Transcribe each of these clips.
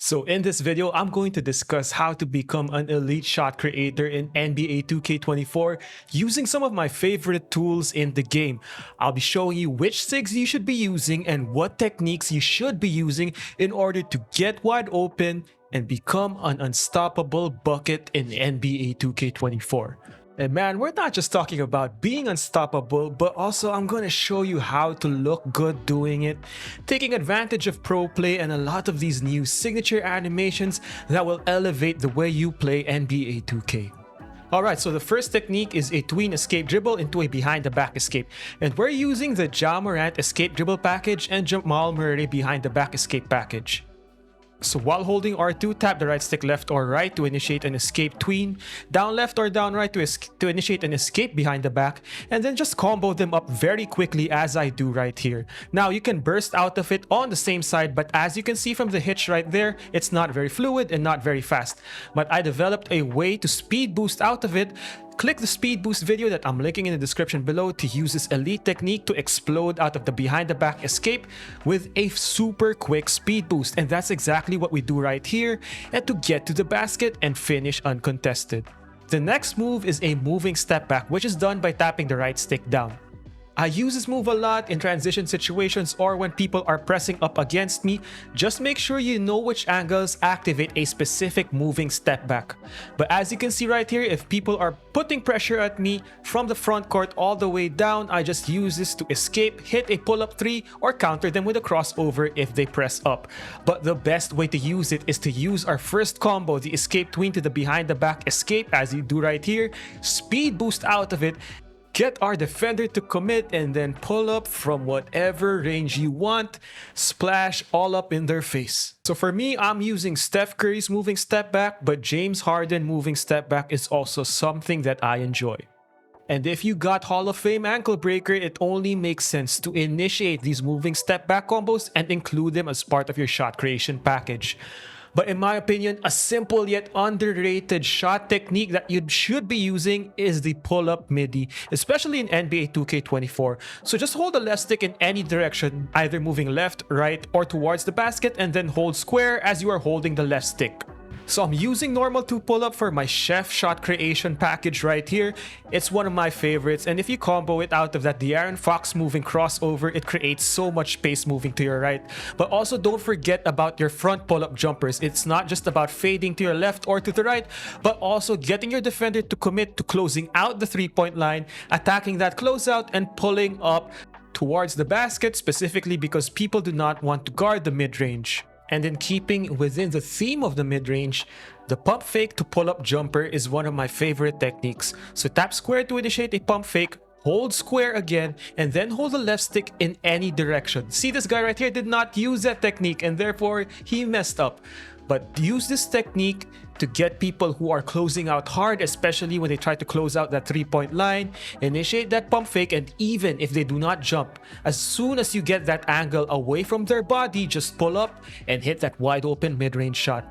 So in this video, I'm going to discuss how to become an elite shot creator in NBA 2K24 using some of my favorite tools in the game. I'll be showing you which SIGs you should be using and what techniques you should be using in order to get wide open and become an unstoppable bucket in NBA 2K24. And man, we're not just talking about being unstoppable, but also I'm going to show you how to look good doing it, taking advantage of pro play and a lot of these new signature animations that will elevate the way you play NBA 2K. Alright, so the first technique is a tween escape dribble into a behind the back escape. And we're using the Ja Morant escape dribble package and Jamal Murray behind the back escape package. So while holding R2, tap the right stick left or right to initiate an escape tween, down left or down right to initiate an escape behind the back, and then just combo them up very quickly as I do right here. Now you can burst out of it on the same side, but as you can see from the hitch right there, it's not very fluid and not very fast. But I developed a way to speed boost out of it. Click the speed boost video that I'm linking in the description below to use this elite technique to explode out of the behind the back escape with a super quick speed boost. And that's exactly what we do right here, and to get to the basket and finish uncontested. The next move is a moving step back, which is done by tapping the right stick down. I use this move a lot in transition situations or when people are pressing up against me. Just make sure you know which angles activate a specific moving step back. But as you can see right here, if people are putting pressure at me from the front court all the way down, I just use this to escape, hit a pull-up three, or counter them with a crossover if they press up. But the best way to use it is to use our first combo, the escape tween to the behind the back escape, as you do right here, speed boost out of it, get our defender to commit, and then pull up from whatever range you want, splash all up in their face. So for me, I'm using Steph Curry's moving step back, but James Harden moving step back is also something that I enjoy. And if you got Hall of Fame ankle breaker, it only makes sense to initiate these moving step back combos and include them as part of your shot creation package. But in my opinion, a simple yet underrated shot technique that you should be using is the pull-up midi, especially in NBA 2K24. So just hold the left stick in any direction, either moving left, right, or towards the basket, and then hold square as you are holding the left stick. So I'm using normal 2 pull-up for my chef shot creation package right here. It's one of my favorites, and if you combo it out of that De'Aaron Fox moving crossover, it creates so much space moving to your right. But also don't forget about your front pull-up jumpers. It's not just about fading to your left or to the right, but also getting your defender to commit to closing out the 3-point line, attacking that closeout, and pulling up towards the basket, specifically because people do not want to guard the mid-range. And in keeping within the theme of the mid-range, the pump fake to pull-up jumper is one of my favorite techniques. So tap square to initiate a pump fake, hold square again, and then hold the left stick in any direction. See, this guy right here did not use that technique and therefore he messed up. But use this technique to get people who are closing out hard, especially when they try to close out that 3-point line, initiate that pump fake, and even if they do not jump, as soon as you get that angle away from their body, just pull up and hit that wide open mid-range shot.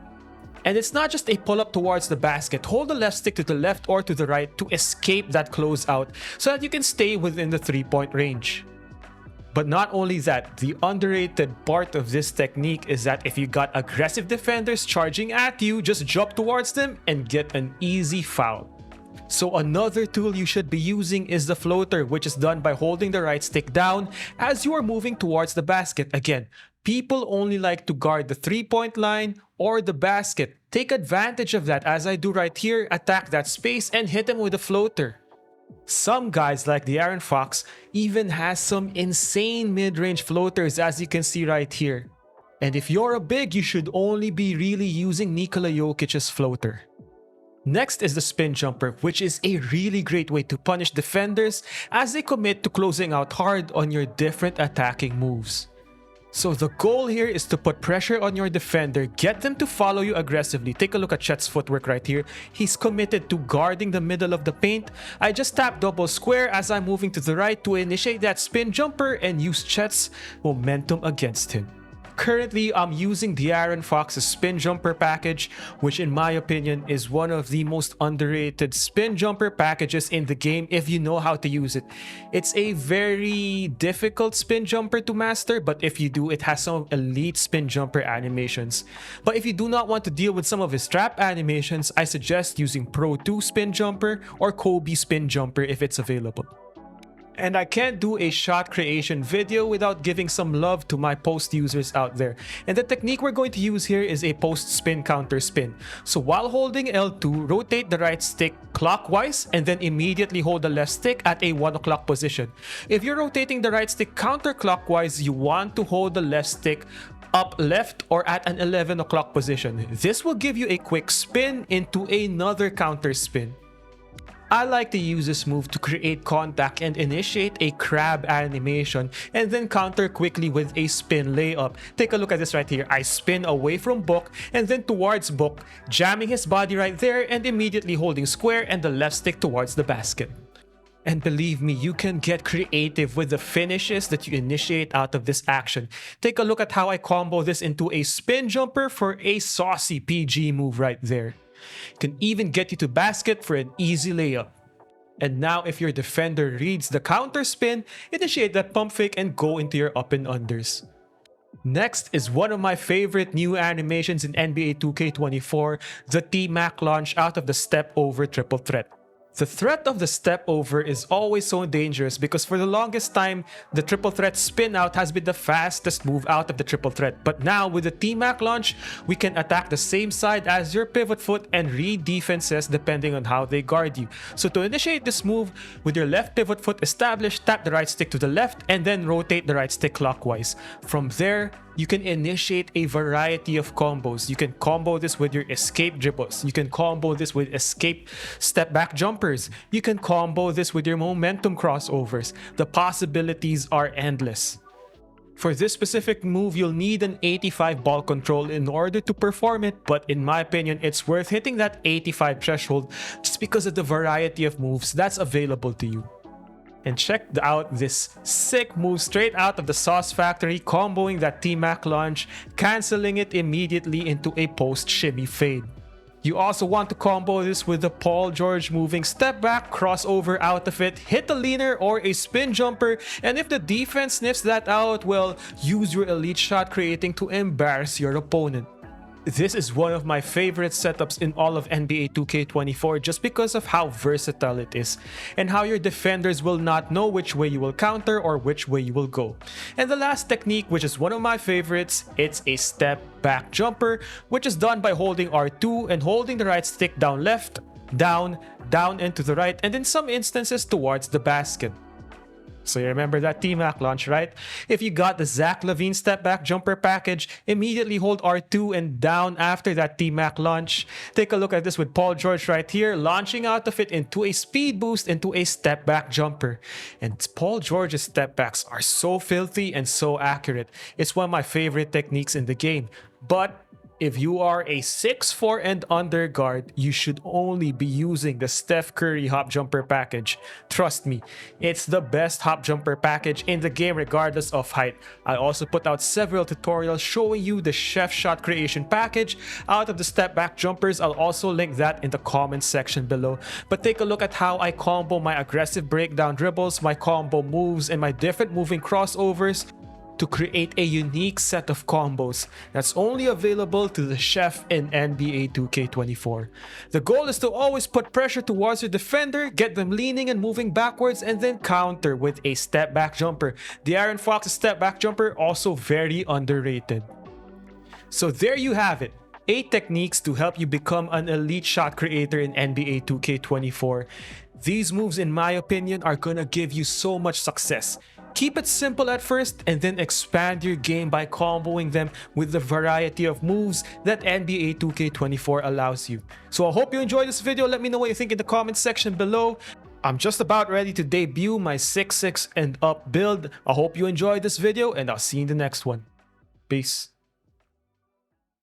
And it's not just a pull-up towards the basket. Hold the left stick to the left or to the right to escape that closeout so that you can stay within the 3-point range. But not only that, the underrated part of this technique is that if you got aggressive defenders charging at you, just jump towards them and get an easy foul. So another tool you should be using is the floater, which is done by holding the right stick down as you are moving towards the basket. Again, people only like to guard the 3-point line or the basket. Take advantage of that as I do right here, attack that space and hit them with a floater. Some guys like De'Aaron Fox even has some insane mid-range floaters, as you can see right here. And if you're a big, you should only be really using Nikola Jokic's floater. Next is the spin jumper, which is a really great way to punish defenders as they commit to closing out hard on your different attacking moves. So the goal here is to put pressure on your defender, get them to follow you aggressively. Take a look at Chet's footwork right here. He's committed to guarding the middle of the paint. I just tap double square as I'm moving to the right to initiate that spin jumper and use Chet's momentum against him. Currently, I'm using De'Aaron Fox's spin jumper package, which in my opinion is one of the most underrated spin jumper packages in the game if you know how to use it. It's a very difficult spin jumper to master, but if you do, it has some elite spin jumper animations. But if you do not want to deal with some of his trap animations, I suggest using Pro 2 spin jumper or Kobe spin jumper if it's available. And I can't do a shot creation video without giving some love to my post users out there. And the technique we're going to use here is a post spin counter spin. So while holding L2, rotate the right stick clockwise and then immediately hold the left stick at a 1 o'clock position. If you're rotating the right stick counterclockwise, you want to hold the left stick up left or at an 11 o'clock position. This will give you a quick spin into another counter spin. I like to use this move to create contact and initiate a crab animation and then counter quickly with a spin layup. Take a look at this right here. I spin away from Book and then towards Book, jamming his body right there and immediately holding square and the left stick towards the basket. And believe me, you can get creative with the finishes that you initiate out of this action. Take a look at how I combo this into a spin jumper for a saucy PG move right there. Can even get you to basket for an easy layup. And now if your defender reads the counter spin, initiate that pump fake and go into your up and unders. Next is one of my favorite new animations in NBA 2K24, the TMac Launch out of the step over triple threat. The threat of the step over is always so dangerous because for the longest time, the triple threat spin out has been the fastest move out of the triple threat. But now with the TMac Launch, we can attack the same side as your pivot foot and read defenses depending on how they guard you. So to initiate this move, with your left pivot foot established, tap the right stick to the left and then rotate the right stick clockwise. From there, you can initiate a variety of combos. You can combo this with your escape dribbles. You can combo this with escape step back jumpers. You can combo this with your momentum crossovers. The possibilities are endless. For this specific move, you'll need an 85 ball control in order to perform it, but in my opinion, it's worth hitting that 85 threshold just because of the variety of moves that's available to you. And check out this sick move straight out of the Sauce Factory, comboing that TMac Launch, cancelling it immediately into a post shimmy fade. You also want to combo this with the Paul George moving step back, crossover out of it, hit a leaner or a spin jumper, and if the defense sniffs that out, well, use your elite shot creating to embarrass your opponent. This is one of my favorite setups in all of NBA 2K24 just because of how versatile it is and how your defenders will not know which way you will counter or which way you will go. And the last technique, which is one of my favorites, it's a step back jumper, which is done by holding R2 and holding the right stick down left, down, down and to the right, and in some instances towards the basket. So you remember that TMac Launch, right? If you got the Zach LaVine step back jumper package, immediately hold R2 and down after that TMac Launch. Take a look at this with Paul George right here, launching out of it into a speed boost into a step back jumper. And Paul George's step backs are so filthy and so accurate. It's one of my favorite techniques in the game. But if you are a 6'4" and under guard, you should only be using the Steph Curry hop jumper package. Trust me, it's the best hop jumper package in the game regardless of height. I also put out several tutorials showing you the chef shot creation package out of the step back jumpers. I'll also link that in the comments section below. But take a look at how I combo my aggressive breakdown dribbles, my combo moves, and my different moving crossovers to create a unique set of combos that's only available to the chef in NBA 2K24. The goal is to always put pressure towards your defender, get them leaning and moving backwards, and then counter with a step back jumper. De'Aaron Fox's step back jumper also very underrated. So there you have it. 8 techniques to help you become an elite shot creator in NBA 2K24. These moves, in my opinion, are gonna give you so much success. Keep it simple at first and then expand your game by comboing them with the variety of moves that NBA 2K24 allows you. So I hope you enjoyed this video. Let me know what you think in the comments section below. I'm just about ready to debut my 6'6" and up build. I hope you enjoyed this video and I'll see you in the next one. Peace.